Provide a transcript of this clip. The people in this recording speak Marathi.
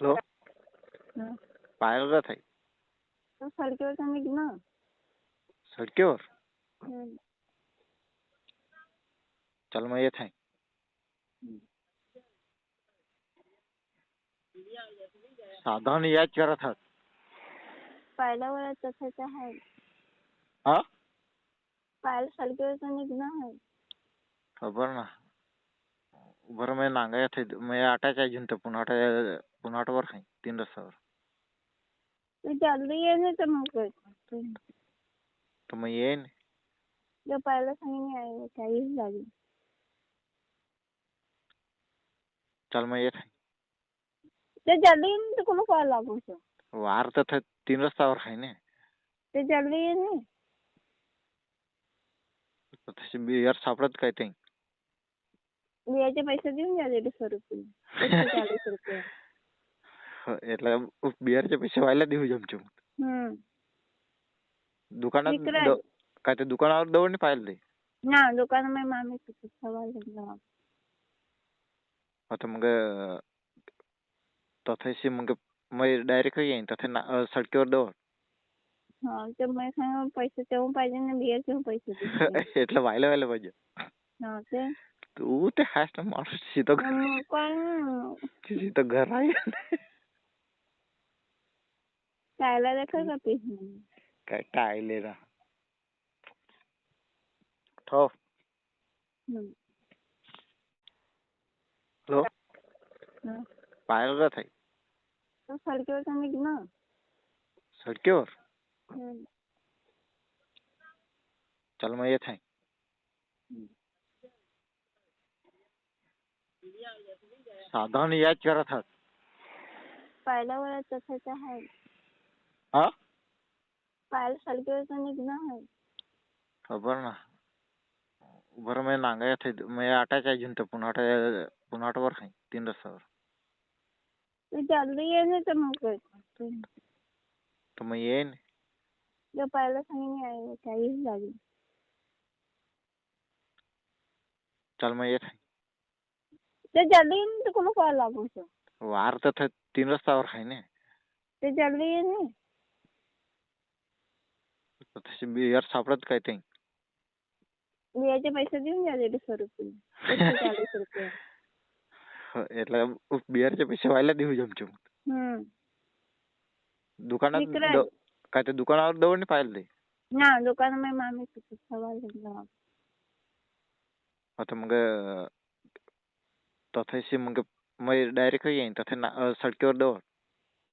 हॅलो हं. पाहायला जात आहे तो सडकेवरचा निघ ना. सडकेवर. हं. चल मग येत आहे. हं. साधारण याच करत आहात. पाहिल्यावर तसंच आहे. हा पाहिलं सडकेवरचा निघ ना. खबर ना. बरं मैं नांगा येत आहे. मैं आटाच्या जिंत पुन्हाटवर आहे 3 रस्त्यावर. तू जल्दी ये नाही तर मग तर मग येईन. जो पाहिलं सांगितलं आहे काहीच लागेल. चल मग येत आहे. ते जल्दी ये नाही तर कोण पाहायला लागू शकतो. वार तर 3 रस्त्यावर आहे ना. ते जल्दी ये नाही. तसे बियर सापडत काय ते. बियाचे पैसे देऊन द्या 150 रुपये. 140 रुपये. એટલે बियरचे पैसे व्हायला देऊ जमचे. हं. दुकानात विक्राय. काय ते दुकानावर दवडने पाहिलं ते. ना दुकानामध्ये मामी सवाल घेतला. आता मग तथाशी मग मैं डायरेक्ट येईन तथे सडकेवर दवड. हा तर मग सांग पैसे तेव्हा पाहिजे ना बियाचे पैसे देते. એટલે व्हायला पाहिजे. हा ते तू ते हायस ना माणूस तिथं मग पण तिथं घर आहे. खायला देखा का पीस काय टाळले ना. ठो हॅलो पाहायला जात आहे. तो सडकेवरचा निघ ना. सडकेवर. हं. चल मग येत आहे. साधारण याच करत आहात. पाहिल्यावर तसंच आहे. हा पाहिलं सडकेवरचा निघ ना. खबर ना. बरं मैं नांगा येत आहे. मैं आटाच्या जिंत पुन्हाटवर आहे 3 रस्त्यावर. तू जल्दी ये नाही तर मग तर मग येईन. जो पाहिलं सांगितलं आहे काहीच लागेल. चल मग येत आहे. ते जल्दी ये नाही तर कोण पाहायला लागू शकतो. वार तर 3 रस्त्यावर आहे ना. ते जल्दी ये नाही. तसे बियर सापडत काय ते. बियाचे पैसे देऊन द्या 150 रुपये. 140 रुपये. એટલે बियरचे पैसे व्हायला देऊ जमचे. हं. दुकानात विक्राय. काय ते दुकानावर दवडने पाहिलं ते. ना दुकानामध्ये मामी सवाल घेतला. आता मग तथाशी मग मैं डायरेक्ट येईन सडकेवर दवड.